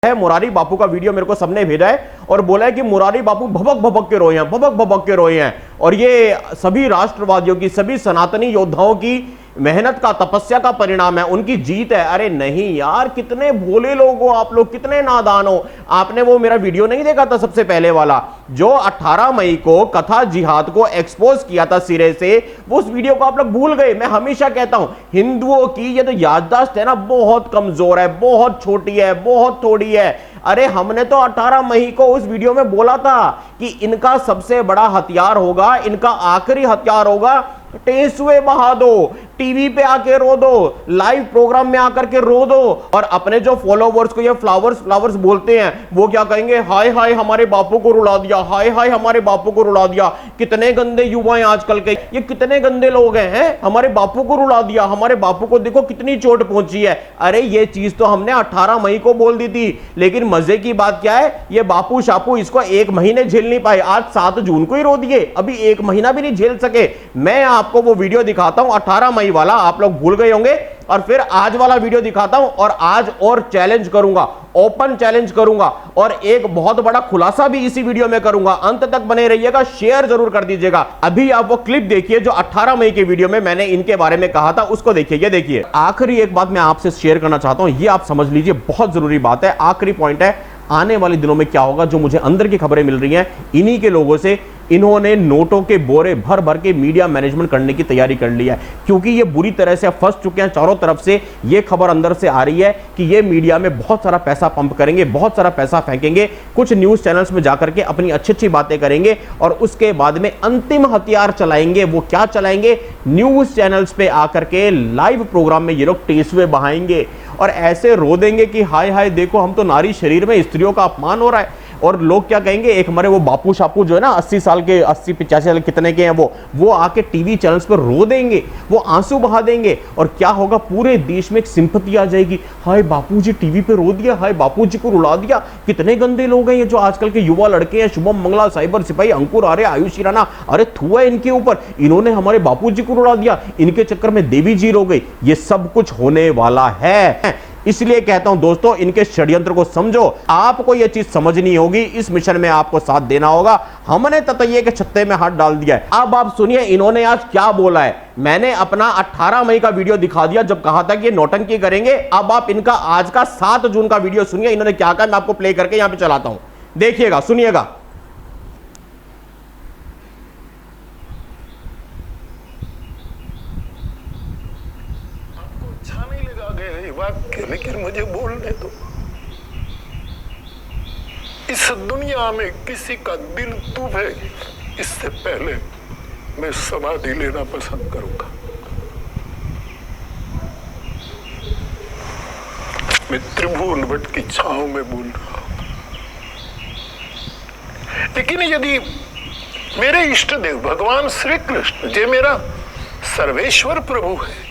है। मुरारी बापू का वीडियो मेरे को सबने भेजा है और बोला है कि मुरारी बापू भबक भबक के रोए हैं, भबक भबक के रोए हैं, और ये सभी राष्ट्रवादियों की, सभी सनातनी योद्धाओं की मेहनत का, तपस्या का परिणाम है, उनकी जीत है। अरे नहीं यार, कितने भोले लोग हो आप लोग, कितने नादान हो। आपने वो मेरा वीडियो नहीं देखा था सबसे पहले वाला, जो 18 मई को कथा जिहाद को एक्सपोज किया था सिरे से, वो उस वीडियो को आप लोग भूल गए। मैं हमेशा कहता हूं, हिंदुओं की ये तो याददाश्त है ना, बहुत कमजोर है, बहुत छोटी है, बहुत थोड़ी है। अरे हमने तो 18 मई को उस वीडियो में बोला था कि इनका सबसे बड़ा हथियार होगा, इनका आखिरी हथियार होगा, टेसुए बहा दो, टीवी पे आके रो दो, लाइव प्रोग्राम में आकर के रो दो, और अपने जो फॉलोवर्स को ये फ्लावर्स फ्लावर्स बोलते हैं, वो क्या कहेंगे, हाय हाय हमारे बापू को रुला दिया, हाय हाय हमारे बापू को रुला दिया। कितने गंदे युवा हैं आजकल के, ये कितने गंदे लोग हैं, हमारे बापू को रुला दिया, हमारे बापू को देखो कितनी चोट पहुंची है। अरे ये चीज तो हमने 18 मई को बोल दी थी, लेकिन मजे की बात क्या है, ये बापू शापू इसको 1 महीने झेल नहीं पाए, आज 7 जून को ही रो दिए, अभी 1 महीना भी नहीं झेल सके। मैं आपको वो वीडियो दिखाता हूं 18 मई वाला, आप लोग भूल गए होंगे, और फिर आज वाला वीडियो दिखाता हूं, और आज और चैलेंज करूंगा, ओपन चैलेंज करूंगा, और एक बहुत बड़ा खुलासा भी इसी वीडियो में करूंगा। अंत तक बने रहिएगा, शेयर जरूर कर दीजिएगा। अभी आप वो क्लिप देखिए जो 18 मई के वीडियो में मैंने इनके बारे में कहा था, उसको देखिए। ये देखिए, आखिरी एक बात मैं आपसे शेयर करना चाहता हूं, ये आप समझ लीजिए, बहुत जरूरी बात है, आखिरी पॉइंट है। आने वाले दिनों में क्या होगा, जो मुझे अंदर की खबरें मिल रही हैं इन्हीं के लोगों से, इन्होंने नोटों के बोरे भर भर के मीडिया मैनेजमेंट करने की तैयारी कर ली है, क्योंकि ये बुरी तरह से फंस चुके हैं। चारों तरफ से ये खबर अंदर से आ रही है कि ये मीडिया में बहुत सारा पैसा पंप करेंगे, बहुत सारा पैसा फेंकेंगे, कुछ न्यूज चैनल्स में जाकर के अपनी अच्छी अच्छी बातें करेंगे, और उसके बाद में अंतिम हथियार चलाएंगे। वो क्या चलाएंगे, न्यूज चैनल्स पे आकर के लाइव प्रोग्राम में ये लोग टेसुए बहाएंगे और ऐसे रो देंगे कि हाय हाय देखो, हम तो नारी शरीर में स्त्रियों का अपमान हो रहा है। और लोग क्या कहेंगे, एक हमारे वो बापू शापू जो है ना 80 साल के, 80-85 साल कितने के हैं, वो आके टीवी चैनल्स पर रो देंगे, वो आंसू बहा देंगे, और क्या होगा, पूरे देश में एक सिंपैथी आ जाएगी, हाय बापूजी टीवी पे रो दिया, हाय बापूजी को रुला दिया। कितने गंदे लोग हैं ये जो आजकल के युवा लड़के हैं, शुभम मंगला, साइबर सिपाही, अंकुर आर्य, आयुषी राणा, अरे थुआ इनके ऊपर, इन्होंने हमारे बापूजी को रुला दिया, इनके चक्कर में देवी जी रो गई। ये सब कुछ होने वाला है, इसलिए कहता हूं दोस्तों, इनके षड्यंत्र को समझो। आपको यह चीज समझनी होगी, इस मिशन में आपको साथ देना होगा। हमने ततैये के छत्ते में हाथ डाल दिया है। अब आप सुनिए इन्होंने आज क्या बोला है। मैंने अपना 18 मई का वीडियो दिखा दिया जब कहा था कि ये नौटंकी करेंगे। अब आप इनका आज का 7 जून का वीडियो सुनिए, इन्होंने क्या कहा। मैं आपको प्ले करके यहां पर चलाता हूं, देखिएगा, सुनिएगा। वाक्य, लेकिन मुझे बोलने दो। इस दुनिया में किसी का दिल दुभे इससे पहले मैं समाधि लेना पसंद करूंगा। मैं त्रिभुवन वट की छांव में बोल रहा हूं, लेकिन यदि मेरे इष्ट देव भगवान श्री कृष्ण, जो मेरा सर्वेश्वर प्रभु है,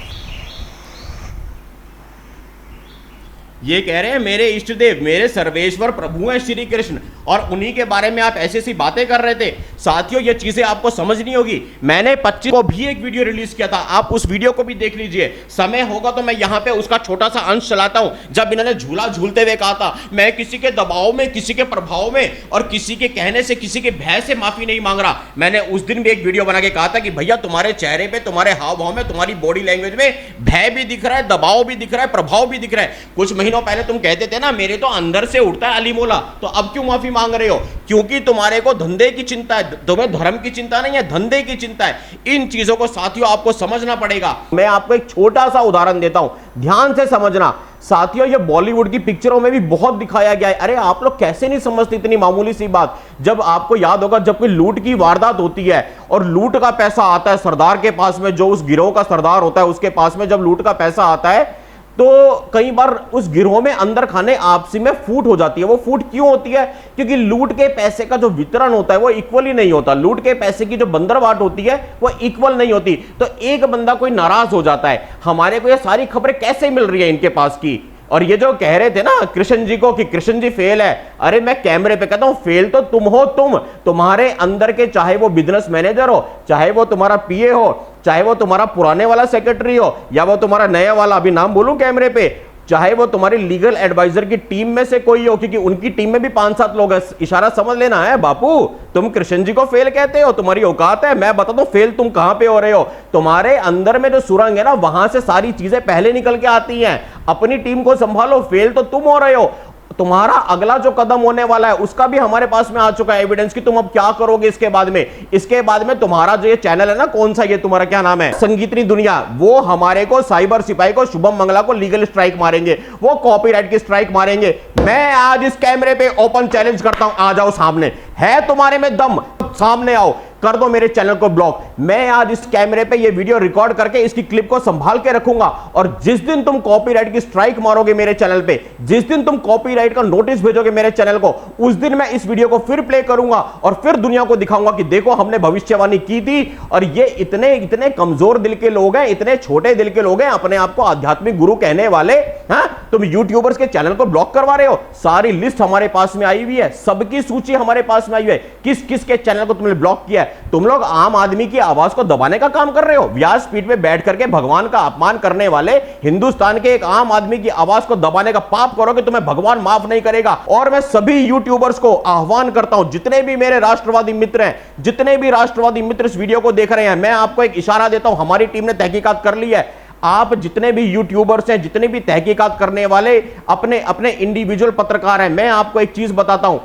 ये कह रहे हैं मेरे इष्ट देव, मेरे सर्वेश्वर प्रभु हैं श्री कृष्ण, और उन्हीं के बारे में आप ऐसी ऐसी बातें कर रहे थे। साथियों, ये चीजें आपको समझनी होगी। मैंने 25 को भी एक वीडियो रिलीज किया था, आप उस वीडियो को भी देख लीजिए। समय होगा तो मैं यहां पे उसका छोटा सा अंश चलाता हूं, जब इन्होंने झूला झूलते हुए कहा था, मैं किसी के दबाव में, किसी के प्रभाव में और किसी के कहने से, किसी के भय से माफी नहीं मांग रहा। मैंने उस दिन भी एक वीडियो बना के कहा था कि भैया तुम्हारे चेहरे पे, तुम्हारे हाव भाव में, तुम्हारी बॉडी लैंग्वेज में भय भी दिख रहा है, दबाव भी दिख रहा है, प्रभाव भी दिख रहा है। कुछ महीनों पहले तुम कहते थे ना, मेरे तो अंदर से उठता है अली मोला, तो अब क्यों माफी मांग रहे हो? क्योंकि तुम्हारे को धंधे की चिंता है, तुम्हें धर्म की चिंता नहीं है, धंधे की चिंता है। इन चीजों को साथियों आपको समझना पड़ेगा। मैं आपको एक छोटा सा उदाहरण देता हूं, ध्यान से समझना। साथियों, ये बॉलीवुड की पिक्चरों में भी बहुत दिखाया गया है। अरे आप लोग कैसे नहीं समझते इतनी मामूली सी बात। जब आपको याद होगा, जब कोई लूट की वारदात होती है और लूट का पैसा आता है सरदार के पास में, जो उस गिरोह का सरदार होता है उसके पास में, जब लूट का पैसा आता है तो कई बार उस गिरोह में अंदर खाने आपसी में फूट हो जाती है। वो फूट क्यों होती है? क्योंकि लूट के पैसे का जो वितरण होता है वो इक्वली नहीं होता। लूट के पैसे की जो बंदरवाट होती है वो इक्वल नहीं होती। तो एक बंदा कोई नाराज हो जाता है। हमारे को ये सारी खबरें कैसे मिल रही है इनके पास की? और ये जो कह रहे थे ना कृष्ण जी को कि कृष्ण जी फेल है, अरे मैं कैमरे पे कहता हूं फेल तो तुम हो। तुम्हारे अंदर के, चाहे वो बिजनेस मैनेजर हो, चाहे वो तुम्हारा पीए हो, चाहे वो तुम्हारा पुराने वाला सेक्रेटरी हो, या वो तुम्हारा नया वाला, अभी नाम बोलूं कैमरे पे, चाहे वो तुम्हारी लीगल एडवाइजर की टीम में से कोई हो, क्योंकि उनकी टीम में भी 5-7 लोग हैं। इशारा समझ लेना है बापू, तुम कृष्ण जी को फेल कहते हो, तुम्हारी औकात है। मैं बता दूं फेल तुम कहां पे हो रहे हो। तुम्हारे अंदर में जो सुरंग है ना, वहां से सारी चीजें पहले निकल के आती हैं। अपनी टीम को संभालो, फेल तो तुम हो रहे हो। तुम्हारा अगला जो कदम होने वाला है उसका भी हमारे पास में आ चुका है एविडेंस कि तुम अब क्या करोगे इसके बाद में। इसके बाद में तुम्हारा जो ये चैनल है ना, कौन सा ये तुम्हारा क्या नाम है, संगीतनी दुनिया, वो हमारे को साइबर सिपाही को शुभम मंगला को लीगल स्ट्राइक मारेंगे, वो कॉपीराइट की स्ट्राइक मारेंगे। मैं आज इस कैमरे पे ओपन चैलेंज करता हूं, आ जाओ सामने, है तुम्हारे में दम, सामने आओ, कर दो मेरे चैनल को ब्लॉक। मैं आज इस कैमरे पे ये वीडियो रिकॉर्ड करके इसकी क्लिप को संभाल के रखूंगा, और जिस दिन तुम कॉपीराइट की स्ट्राइक मारोगे मेरे चैनल पे, जिस दिन तुम कॉपीराइट का नोटिस भेजोगे मेरे चैनल को, उस दिन मैं इस वीडियो को फिर प्ले करूंगा और फिर दुनिया को दिखाऊंगा कि देखो हमने भविष्यवाणी की थी। और ये इतने इतने कमजोर दिल के लोग हैं, इतने छोटे दिल के लोग हैं, अपने आप को आध्यात्मिक गुरु कहने वाले, हाँ, तुम यूट्यूबर्स के चैनल को ब्लॉक करवा रहे हो। सारी लिस्ट हमारे पास में आई हुई है, सबकी सूची हमारे पास में आई हुई है, किस किस के चैनल को तुमने ब्लॉक किया है। तुम लोग आम आदमी की आवाज को दबाने का काम कर रहे हो। व्यासपीठ पे बैठ करके भगवान का अपमान करने वाले हिंदुस्तान के एक आम आदमी की आवाज को दबाने का पाप करोगे, तुम्हें भगवान माफ नहीं करेगा। और मैं सभी यूट्यूबर्स को आह्वान करता हूं, जितने भी मेरे राष्ट्रवादी मित्र हैं, जितने भी राष्ट्रवादी मित्र इस वीडियो को देख रहे हैं, मैं आपको एक इशारा देता हूं, हमारी टीम ने तहकीकात कर ली है। आप जितने भी यूट्यूबर्स हैं, जितने भी तहकीकात करने वाले अपने अपने इंडिविजुअल पत्रकार हैं, मैं आपको एक चीज बताता हूं,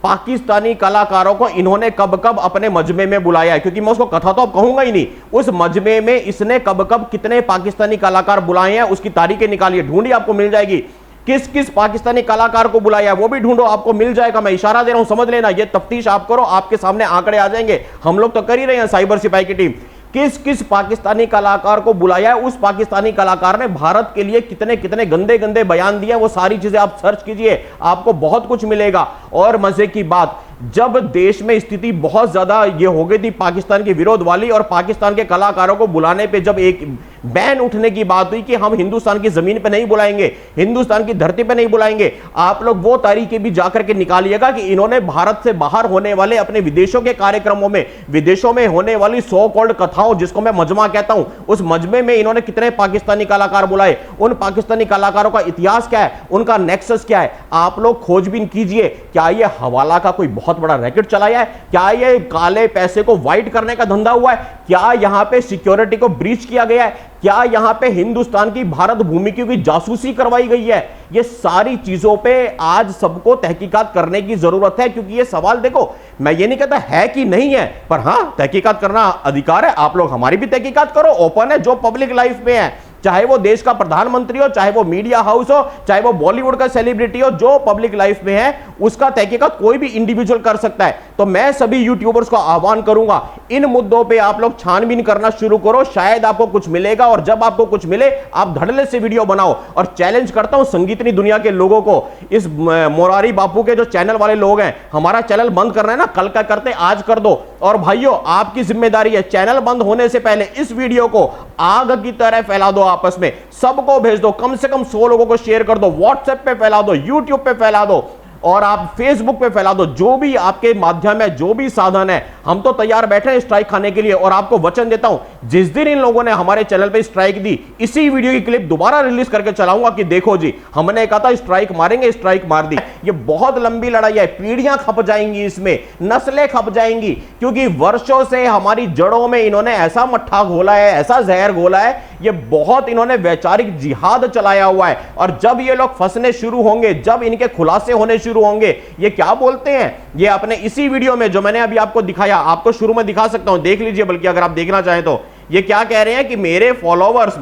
पाकिस्तानी कलाकारों को इन्होंने कब कब अपने मजमे में बुलाया है, क्योंकि मैं उसको कथा तो अब कहूंगा ही नहीं। उस मजमे में इसने कब कब कितने पाकिस्तानी कलाकार बुलाए हैं उसकी तारीखें निकालिए, ढूंढिए, आपको मिल जाएगी। किस किस पाकिस्तानी कलाकार को बुलाया है वो भी ढूंढो, आपको मिल जाएगा। मैं इशारा दे रहा हूं, समझ लेना, ये तफ्तीश आप करो, आपके सामने आंकड़े आ जाएंगे। हम लोग तो कर ही रहे हैं, साइबर सिपाही की टीम। किस किस पाकिस्तानी कलाकार को बुलाया है, उस पाकिस्तानी कलाकार ने भारत के लिए कितने कितने गंदे गंदे बयान दिए, वो सारी चीजें आप सर्च कीजिए, आपको बहुत कुछ मिलेगा। और मजे की बात, जब देश में स्थिति बहुत ज्यादा ये हो गई थी पाकिस्तान के विरोध वाली, और पाकिस्तान के कलाकारों को बुलाने पे जब एक बैन उठने की बात हुई कि हम हिंदुस्तान की जमीन पे नहीं बुलाएंगे, हिंदुस्तान की धरती पे नहीं बुलाएंगे, आप लोग वो तारीखें भी जाकर के निकालिएगा कि इन्होंने भारत से बाहर होने वाले अपने विदेशों के कार्यक्रमों में, विदेशों में होने वाली सो कॉल्ड कथाओं, जिसको मैं मजमा कहता हूं, उस मजमे में इन्होंने कितने पाकिस्तानी कलाकार बुलाए, उन पाकिस्तानी कलाकारों का इतिहास क्या है, उनका नेक्सस क्या है, आप लोग खोजबीन कीजिए। क्या ये हवाला का कोई बहुत बड़ा रैकेट चलाया है? क्या ये काले पैसे को व्हाइट करने का धंधा हुआ है? क्या यहां पे सिक्योरिटी को ब्रीच किया गया है? क्या यहां पे हिंदुस्तान की भारत भूमि की जासूसी करवाई गई है? ये सारी चीजों पे आज सबको तहकीकात करने की जरूरत है, क्योंकि ये सवाल, देखो मैं ये नहीं कहता है कि नहीं है, पर हां तहकीकात करना अधिकार है। आप लोग हमारी भी तहकीकात करो, ओपन है, जो पब्लिक लाइफ में है, चाहे वो देश का प्रधानमंत्री हो, चाहे वो मीडिया हाउस हो, चाहे वो बॉलीवुड का सेलिब्रिटी हो, जो पब्लिक लाइफ में है उसका तहकीकात कोई भी इंडिविजुअल कर सकता है। तो मैं सभी यूट्यूबर्स को आह्वान करूंगा, इन मुद्दों पे आप लोग छानबीन करना शुरू करो, शायद आपको कुछ मिलेगा। और जब आपको कुछ मिले आप धड़ल्ले से वीडियो बनाओ। और चैलेंज करता हूं संगीतनी दुनिया के लोगों को, इस मोरारी बापू के जो चैनल वाले लोग हैं, हमारा चैनल बंद करना है ना, कल का करते आज कर दो। और भाइयों आपकी जिम्मेदारी है, चैनल बंद होने से पहले इस वीडियो को आग की तरह फैला दो, आपस में सबको भेज दो, कम से कम 100 लोगों को शेयर कर दो, व्हाट्सएप पे फैला दो, यूट्यूब पे फैला दो, और आप फेसबुक पे फैला दो। जो भी आपके माध्यम है, जो भी साधन है, हम तो तैयार बैठे हैं स्ट्राइक खाने के लिए। और आपको वचन देता हूं, जिस दिन इन लोगों ने हमारे चैनल पे स्ट्राइक दी, इसी वीडियो की क्लिप दोबारा रिलीज करके चलाऊंगा कि देखो जी हमने कहा था स्ट्राइक मारेंगे, स्ट्राइक मार दी। ये बहुत लंबी लड़ाई है, पीढ़ियां खप जाएंगी इसमें, नस्लें खप जाएंगी, क्योंकि वर्षों से हमारी जड़ों में इन्होंने ऐसा मट्ठा घोला है, ऐसा जहर घोला है, ये बहुत इन्होंने वैचारिक जिहाद चलाया हुआ है। और जब ये लोग फंसने शुरू होंगे, जब इनके खुलासे होने शुरू होंगे, ये क्या बोलते हैं, ये अपने इसी वीडियो में जो मैंने अभी आपको दिखाया, आपको शुरू में दिखा सकता हूं, देख लीजिए, बल्कि अगर आप देखना चाहें तो, ये क्या कह रहे हैं कि मेरे फॉलोवर्स,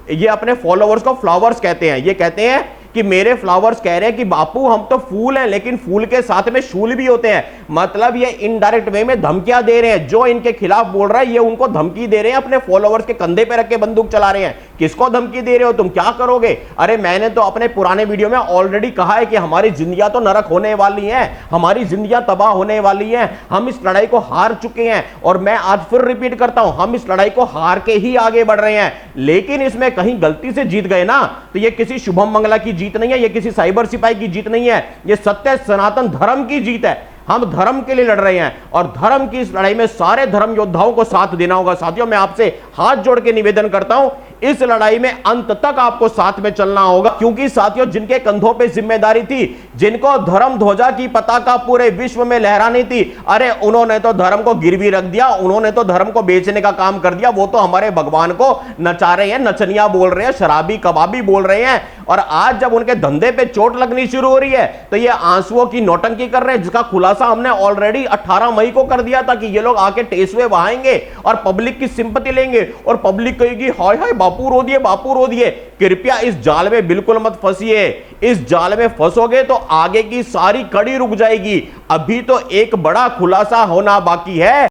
ये अपने फॉलोवर्स को फ्लावर्स कहते हैं। ये कहते हैं कि मेरे फ्लावर्स कह रहे हैं कि बापू हम तो फूल हैं, लेकिन फूल के साथ में शूल भी होते हैं। मतलब ये इनडायरेक्ट वे में धमकियां दे रहे हैं, जो इनके खिलाफ बोल रहा है ये उनको धमकी दे रहे हैं, अपने फॉलोवर्स के कंधे पे रख के बंदूक चला रहे हैं। किसको धमकी दे रहे हो, तुम क्या करोगे? अरे मैंने तो अपने पुराने वीडियो में ऑलरेडी कहा है कि हमारी जिंदगियां तो नरक होने वाली हैं, हमारी जिंदगियां तबाह होने वाली हैं, हम इस लड़ाई को हार चुके हैं। और मैं आज फिर रिपीट करता हूं, हम इस लड़ाई को हार के ही आगे बढ़ रहे हैं। लेकिन इसमें कहीं गलती से जीत गए ना, तो ये किसी शुभम मंगला की जीत नहीं है, ये किसी साइबर सिपाही की जीत नहीं है, ये सत्य सनातन धर्म की जीत है। हम धर्म के लिए लड़ रहे हैं, और धर्म की इस लड़ाई में सारे धर्म योद्धाओं को साथ देना होगा। साथियों, मैं आपसे हाथ जोड़ के निवेदन करता हूं, इस लड़ाई में अंत तक आपको साथ में चलना होगा, क्योंकि साथियों जिनके कंधों पे जिम्मेदारी थी, जिनको धर्म ध्वजा की पताका पूरे विश्व में लहरानी थी, अरे उन्होंने तो धर्म को गिरवी रख दिया, उन्होंने तो धर्म को बेचने का काम कर दिया। वो तो हमारे भगवान को नचा रहे हैं, नचनिया बोल रहे हैं, शराबी कबाबी बोल रहे हैं। और आज जब उनके धंधे पे चोट लगनी शुरू हो रही है तो ये आंसुओं की नौटंकी कर रहे हैं, जिसका खुलासा हमने ऑलरेडी 18 मई को कर दिया था कि ये लोग आके टेसवे बहाएंगे और पब्लिक की सिंपैथी लेंगे और पब्लिक कहेगी हाय हाय बापू रो दिए, बापू रो दिए। कृपया इस जाल में बिल्कुल मत फंसिए। इस जाल में फंसोगे तो आगे की सारी कड़ी रुक जाएगी। अभी तो एक बड़ा खुलासा होना बाकी है।